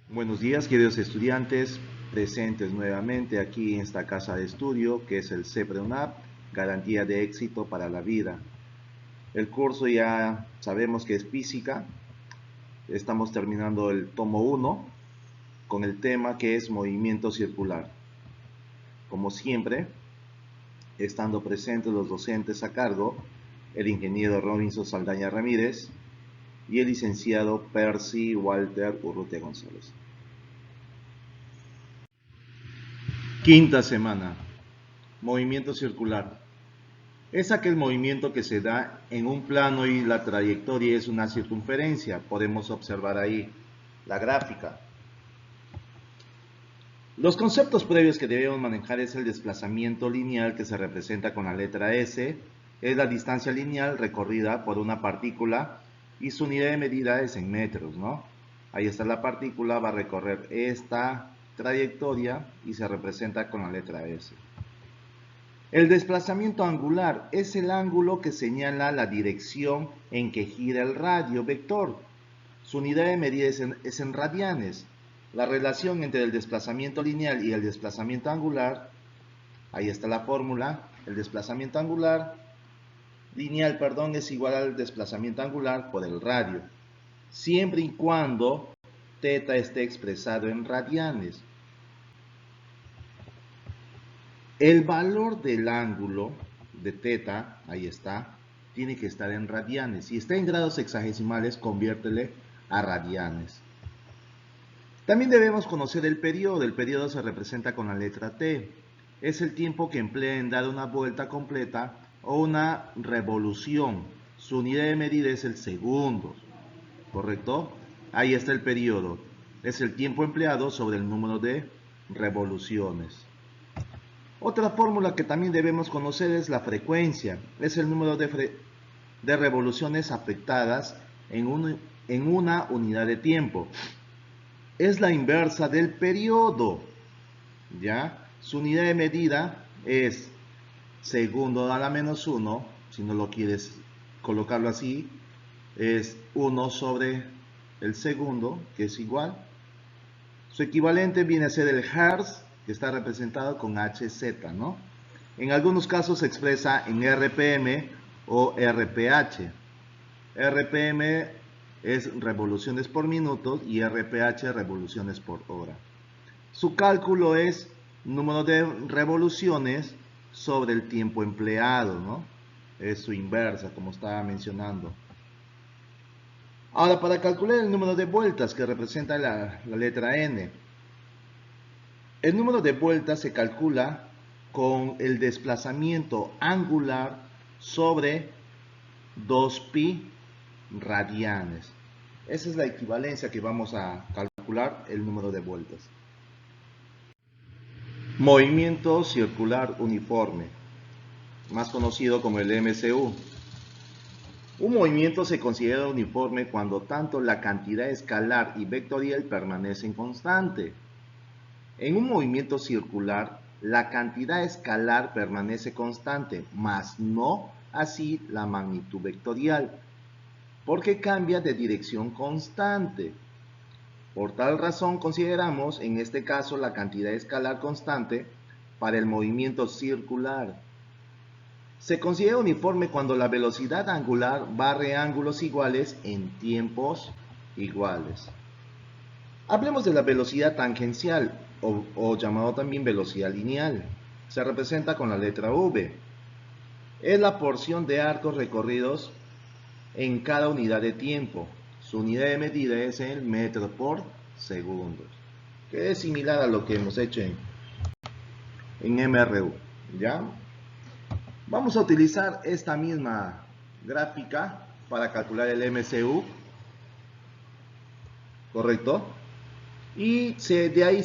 Buenos días, queridos estudiantes, presentes nuevamente aquí en esta casa de estudio que es el CEPRE-UNAP, Garantía de Éxito para la Vida. El curso ya sabemos que es física, estamos terminando el tomo 1 con el tema que es movimiento circular. Como siempre, estando presentes los docentes a cargo, el ingeniero Robinson Saldaña Ramírez y el licenciado Percy Walter Urrutia González. Quinta semana. Movimiento circular. Es aquel movimiento que se da en un plano y la trayectoria es una circunferencia. Podemos observar ahí la gráfica. Los conceptos previos que debemos manejar es el desplazamiento lineal, que se representa con la letra S. Es la distancia lineal recorrida por una partícula y su unidad de medida es en metros, ¿no? Ahí está la partícula, va a recorrer esta trayectoria y se representa con la letra S. El desplazamiento angular es el ángulo que señala la dirección en que gira el radio vector. Su unidad de medida es en radianes. La relación entre el desplazamiento lineal y el desplazamiento angular, ahí está la fórmula, el desplazamiento lineal, es igual al desplazamiento angular por el radio, siempre y cuando θ esté expresado en radianes. El valor del ángulo de θ, ahí está, tiene que estar en radianes. Si está en grados hexagesimales, conviértele a radianes. También debemos conocer el periodo. El periodo se representa con la letra T. Es el tiempo que emplea en dar una vuelta completa o una revolución. Su unidad de medida es el segundo, ¿correcto? Ahí está el periodo. Es el tiempo empleado sobre el número de revoluciones. Otra fórmula que también debemos conocer es la frecuencia. Es el número de revoluciones afectadas en una unidad de tiempo. Es la inversa del periodo, ¿ya? Su unidad de medida es segundo a la menos 1, si no lo quieres colocarlo así, es 1 sobre el segundo, que es igual. Su equivalente viene a ser el hertz, que está representado con Hz, ¿no? En algunos casos se expresa en RPM o RPH. RPM es revoluciones por minuto y RPH revoluciones por hora. Su cálculo es número de revoluciones sobre el tiempo empleado, ¿no? Es su inversa, como estaba mencionando. Ahora, para calcular el número de vueltas que representa la letra N, el número de vueltas se calcula con el desplazamiento angular sobre 2pi radianes. Esa es la equivalencia que vamos a calcular el número de vueltas. Movimiento circular uniforme, más conocido como el MCU. Un movimiento se considera uniforme cuando tanto la cantidad escalar y vectorial permanecen constante. En un movimiento circular, la cantidad escalar permanece constante, mas no así la magnitud vectorial, porque cambia de dirección constante. Por tal razón consideramos en este caso la cantidad escalar constante para el movimiento circular. Se considera uniforme cuando la velocidad angular barre ángulos iguales en tiempos iguales. Hablemos de la velocidad tangencial o llamado también velocidad lineal. Se representa con la letra V. Es la porción de arcos recorridos en cada unidad de tiempo. Su unidad de medida es el metro por segundo, que es similar a lo que hemos hecho en MRU, ¿ya? Vamos a utilizar esta misma gráfica para calcular el MCU, ¿correcto? Y de ahí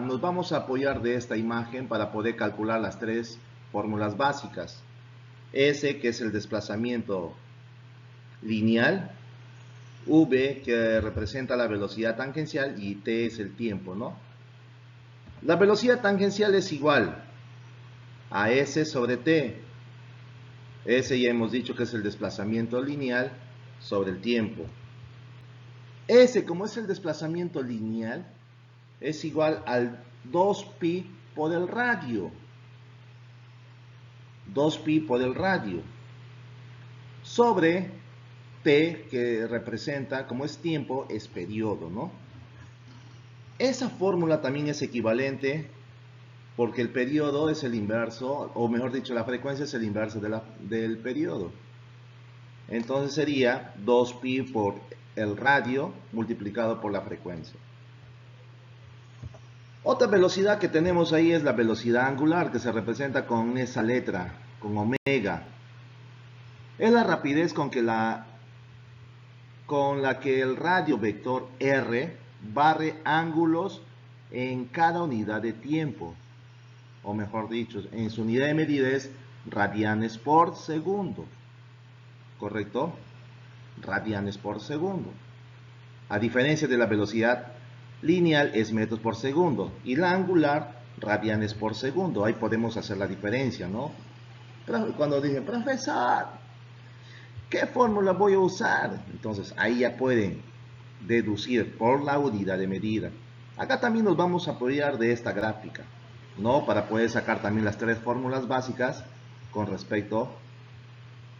nos vamos a apoyar de esta imagen para poder calcular las tres fórmulas básicas. S, que es el desplazamiento lineal, V, que representa la velocidad tangencial, y T es el tiempo, ¿no? La velocidad tangencial es igual a S sobre T. S ya hemos dicho que es el desplazamiento lineal sobre el tiempo. S, como es el desplazamiento lineal, es igual al 2pi por el radio. 2pi por el radio. Sobre t, que representa, como es tiempo, es periodo, ¿no? Esa fórmula también es equivalente porque el periodo es el inverso, o mejor dicho, la frecuencia es el inverso del periodo. Entonces sería 2pi por el radio multiplicado por la frecuencia. Otra velocidad que tenemos ahí es la velocidad angular, que se representa con esa letra, con omega. Es la rapidez con la que el radio vector r barre ángulos en cada unidad de tiempo. O mejor dicho, en su unidad de medida es radianes por segundo. ¿Correcto? Radianes por segundo. A diferencia de la velocidad lineal es metros por segundo y la angular radianes por segundo. Ahí podemos hacer la diferencia, ¿no? Cuando dicen, profesor, ¿qué fórmula voy a usar? Entonces ahí ya pueden deducir por la unidad de medida. Acá también nos vamos a apoyar de esta gráfica, ¿no? Para poder sacar también las tres fórmulas básicas con respecto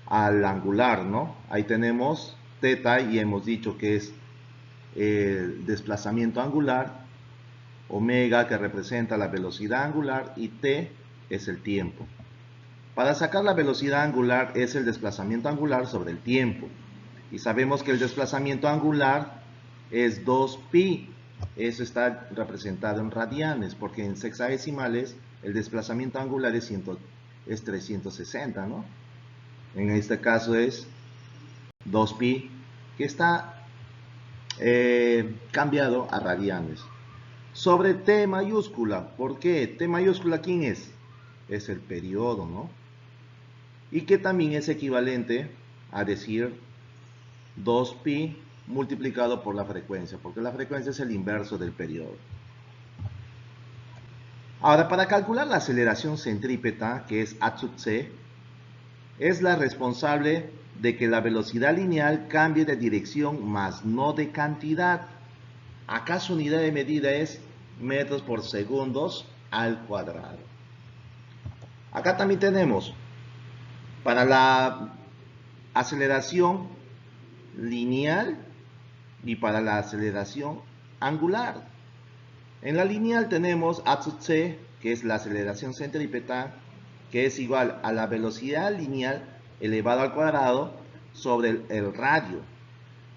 al angular, ¿no? Ahí tenemos θ y hemos dicho que es el desplazamiento angular, omega que representa la velocidad angular y t es el tiempo. Para sacar la velocidad angular es el desplazamiento angular sobre el tiempo. Y sabemos que el desplazamiento angular es 2pi. Eso está representado en radianes, porque en sexagesimales el desplazamiento angular es 360, ¿no? En este caso es 2pi, que está cambiado a radianes. Sobre T mayúscula, ¿por qué? T mayúscula, ¿quién es? Es el periodo, ¿no? Y que también es equivalente a decir 2pi multiplicado por la frecuencia, porque la frecuencia es el inverso del periodo. Ahora, para calcular la aceleración centrípeta, que es a sub c, es la responsable de que la velocidad lineal cambie de dirección, más no de cantidad. Acá su unidad de medida es metros por segundos al cuadrado. Acá también tenemos, para la aceleración lineal y para la aceleración angular. En la lineal tenemos a sub c, que es la aceleración centrípeta, que es igual a la velocidad lineal elevado al cuadrado sobre el radio.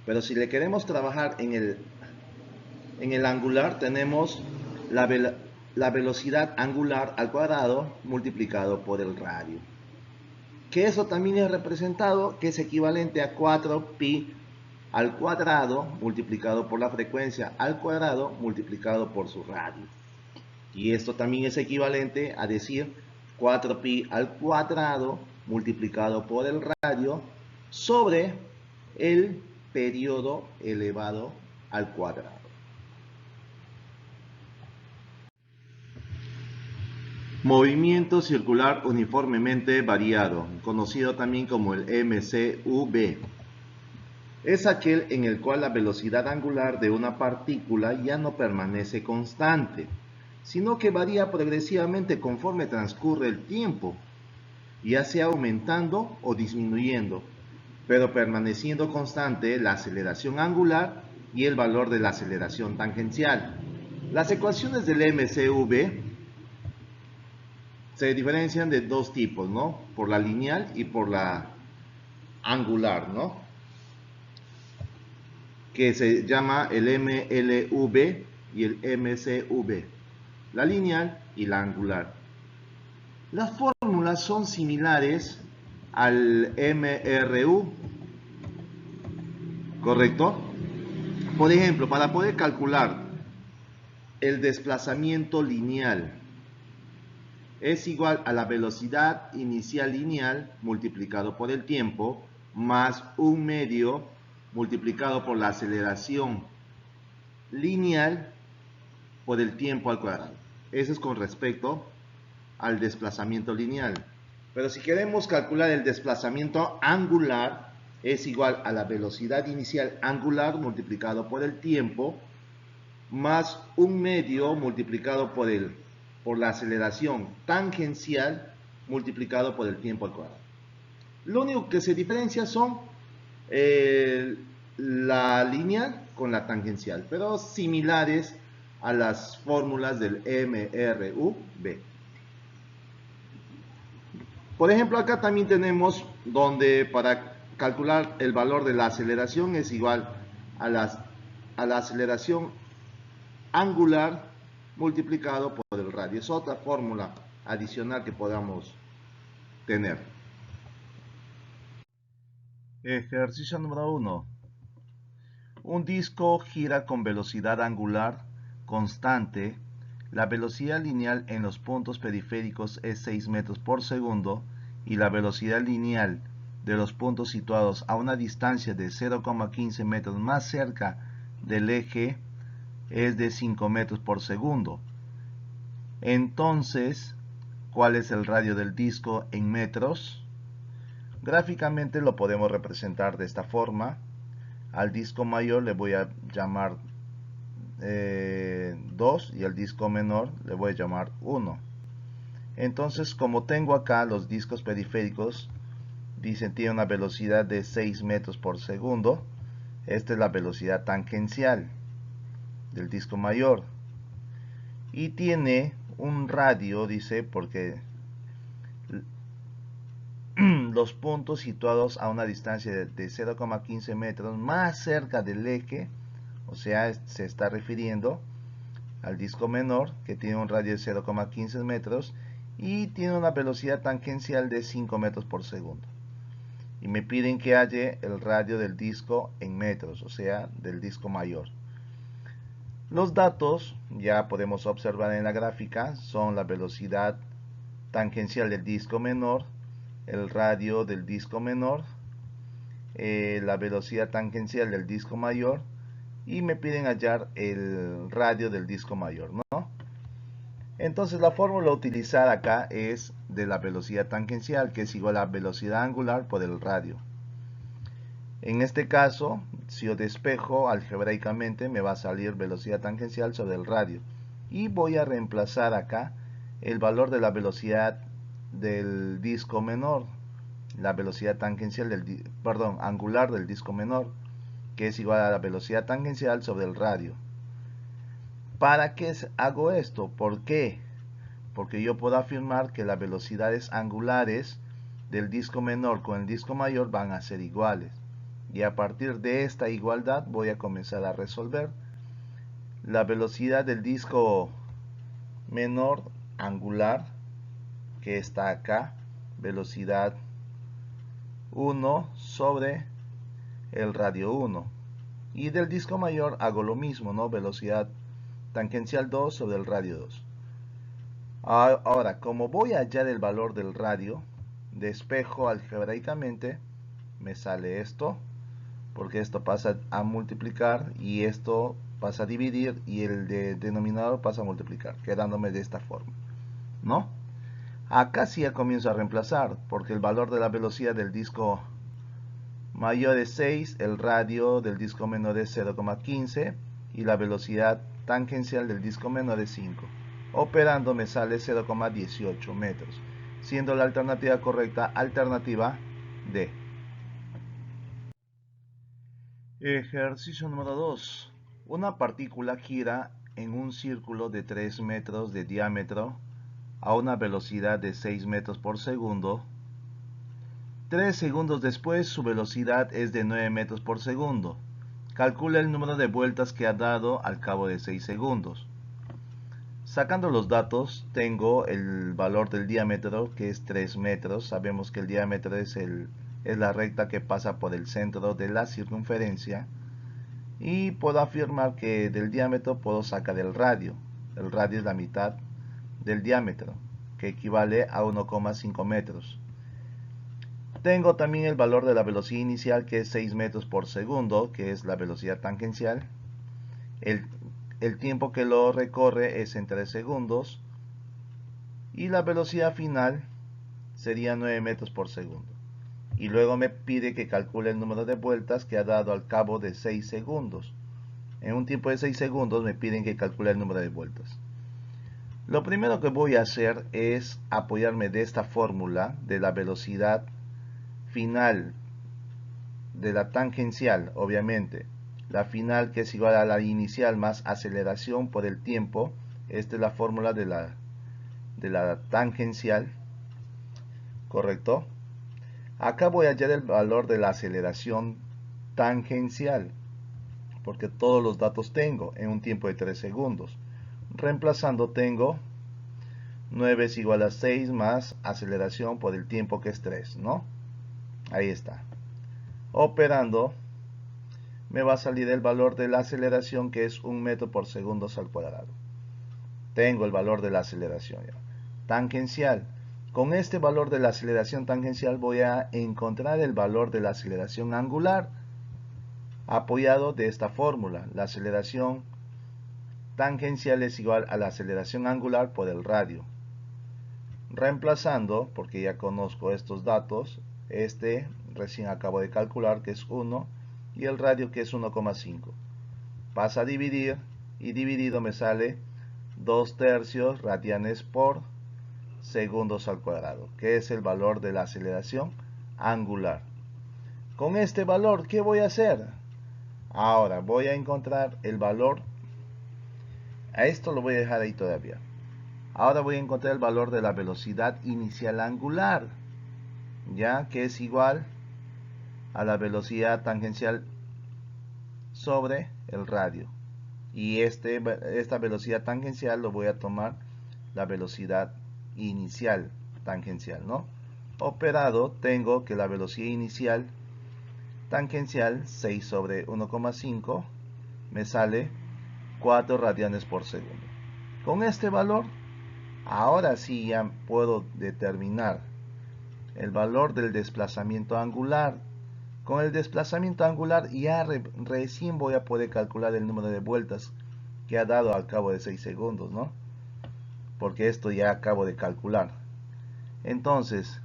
Pero si le queremos trabajar en el angular, tenemos la velocidad angular al cuadrado multiplicado por el radio. Que eso también es representado, que es equivalente a 4pi al cuadrado multiplicado por la frecuencia al cuadrado multiplicado por su radio. Y esto también es equivalente a decir 4pi al cuadrado multiplicado por el radio sobre el periodo elevado al cuadrado. Movimiento circular uniformemente variado, conocido también como el MCV. Es aquel en el cual la velocidad angular de una partícula ya no permanece constante, sino que varía progresivamente conforme transcurre el tiempo, ya sea aumentando o disminuyendo, pero permaneciendo constante la aceleración angular y el valor de la aceleración tangencial. Las ecuaciones del MCV se diferencian de dos tipos, ¿no? Por la lineal y por la angular, ¿no? Que se llama el MLV y el MCV, la lineal y la angular. Las fórmulas son similares al MRU, ¿correcto? Por ejemplo, para poder calcular el desplazamiento lineal, es igual a la velocidad inicial lineal multiplicado por el tiempo más 1/2 multiplicado por la aceleración lineal por el tiempo al cuadrado. Eso es con respecto al desplazamiento lineal. Pero si queremos calcular el desplazamiento angular, es igual a la velocidad inicial angular multiplicado por el tiempo más un medio multiplicado por la aceleración tangencial multiplicado por el tiempo al cuadrado. Lo único que se diferencia son la lineal con la tangencial, pero similares a las fórmulas del MRUB. Por ejemplo, acá también tenemos donde para calcular el valor de la aceleración es igual a la aceleración angular multiplicado por el radio. Es otra fórmula adicional que podamos tener. Ejercicio número 1. Un disco gira con velocidad angular constante. La velocidad lineal en los puntos periféricos es 6 metros por segundo y la velocidad lineal de los puntos situados a una distancia de 0,15 metros más cerca del eje es de 5 metros por segundo. Entonces, ¿cuál es el radio del disco en metros? Gráficamente lo podemos representar de esta forma. Al disco mayor le voy a llamar 2 y al disco menor le voy a llamar 1. Entonces, como tengo acá los discos periféricos, dicen tiene una velocidad de 6 metros por segundo. Esta es la velocidad tangencial del disco mayor. Y tiene un radio, dice, porque los puntos situados a una distancia de 0,15 metros más cerca del eje, o sea, se está refiriendo al disco menor que tiene un radio de 0,15 metros y tiene una velocidad tangencial de 5 metros por segundo. Y me piden que halle el radio del disco en metros, o sea, del disco mayor. Los datos, ya podemos observar en la gráfica, son la velocidad tangencial del disco menor, el radio del disco menor, la velocidad tangencial del disco mayor y me piden hallar el radio del disco mayor, ¿no? Entonces la fórmula a utilizar acá es de la velocidad tangencial, que es igual a velocidad angular por el radio. En este caso, si yo despejo algebraicamente, me va a salir velocidad tangencial sobre el radio. Y voy a reemplazar acá el valor de la velocidad del disco menor, la velocidad tangencial angular del disco menor, que es igual a la velocidad tangencial sobre el radio. ¿Para qué hago esto? ¿Por qué? Porque yo puedo afirmar que las velocidades angulares del disco menor con el disco mayor van a ser iguales. Y a partir de esta igualdad voy a comenzar a resolver. La velocidad del disco menor angular, que está acá, velocidad 1 sobre el radio 1. Y del disco mayor hago lo mismo, ¿no? Velocidad tangencial 2 sobre el radio 2. Ahora, como voy a hallar el valor del radio, despejo algebraicamente, me sale esto, porque esto pasa a multiplicar y esto pasa a dividir y el denominador pasa a multiplicar, quedándome de esta forma, ¿no? Acá sí ya comienzo a reemplazar, porque el valor de la velocidad del disco mayor es 6, el radio del disco menor es 0,15 y la velocidad tangencial del disco menor es 5. Operando me sale 0,18 metros, siendo la alternativa correcta alternativa D. Ejercicio número 2. Una partícula gira en un círculo de 3 metros de diámetro a una velocidad de 6 metros por segundo. 3 segundos después su velocidad es de 9 metros por segundo. Calcula el número de vueltas que ha dado al cabo de 6 segundos. Sacando los datos, tengo el valor del diámetro, que es 3 metros. Sabemos que el diámetro es la recta que pasa por el centro de la circunferencia. Y puedo afirmar que del diámetro puedo sacar el radio. El radio es la mitad del diámetro, que equivale a 1,5 metros. Tengo también el valor de la velocidad inicial, que es 6 metros por segundo, que es la velocidad tangencial. El tiempo que lo recorre es en 3 segundos. Y la velocidad final sería 9 metros por segundo. y luego me pide que calcule el número de vueltas que ha dado al cabo de 6 segundos. En un tiempo de 6 segundos me piden que calcule el número de vueltas. Lo primero que voy a hacer es apoyarme de esta fórmula de la velocidad final de la tangencial, obviamente. La final, que es igual a la inicial más aceleración por el tiempo. Esta es la fórmula de la tangencial, ¿correcto? Acá voy a hallar el valor de la aceleración tangencial, porque todos los datos tengo en un tiempo de 3 segundos. Reemplazando tengo 9 es igual a 6 más aceleración por el tiempo, que es 3, ¿no? Ahí está. Operando me va a salir el valor de la aceleración, que es 1 metro por segundo al cuadrado. Tengo el valor de la aceleración ya. Tangencial. Con este valor de la aceleración tangencial voy a encontrar el valor de la aceleración angular, apoyado de esta fórmula. La aceleración tangencial es igual a la aceleración angular por el radio. Reemplazando, porque ya conozco estos datos, este recién acabo de calcular que es 1 y el radio que es 1,5. Pasa a dividir y dividido me sale 2/3 radianes por segundos al cuadrado, que es el valor de la aceleración angular. Con este valor, ¿qué voy a hacer? Ahora voy a encontrar el valor. A esto lo voy a dejar ahí todavía. Ahora voy a encontrar el valor de la velocidad inicial angular, ya que es igual a la velocidad tangencial sobre el radio. Y esta velocidad tangencial lo voy a tomar la velocidad inicial tangencial, ¿no? Operado, tengo que la velocidad inicial tangencial, 6 sobre 1,5, me sale 4 radianes por segundo. Con este valor, ahora sí ya puedo determinar el valor del desplazamiento angular. Con el desplazamiento angular ya recién voy a poder calcular el número de vueltas que ha dado al cabo de 6 segundos, ¿no? Porque esto ya acabo de calcular. Entonces,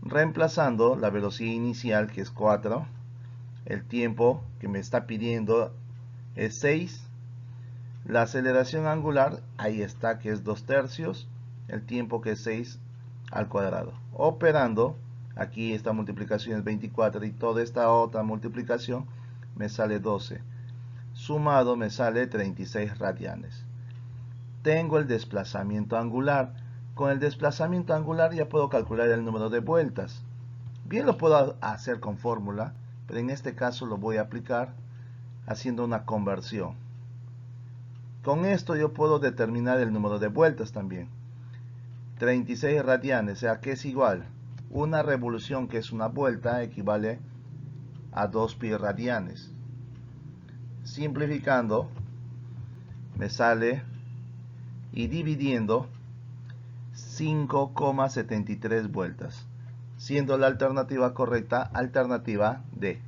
reemplazando la velocidad inicial, que es 4, el tiempo que me está pidiendo es 6, la aceleración angular, ahí está, que es 2/3, el tiempo que es 6 al cuadrado. Operando, aquí esta multiplicación es 24 y toda esta otra multiplicación me sale 12. Sumado me sale 36 radianes. Tengo el desplazamiento angular. Con el desplazamiento angular ya puedo calcular el número de vueltas. Bien lo puedo hacer con fórmula, pero en este caso lo voy a aplicar haciendo una conversión. Con esto yo puedo determinar el número de vueltas también. 36 radianes, o sea que es igual. Una revolución, que es una vuelta, equivale a 2 pi radianes. Simplificando, me sale, y dividiendo, 5,73 vueltas, siendo la alternativa correcta alternativa D.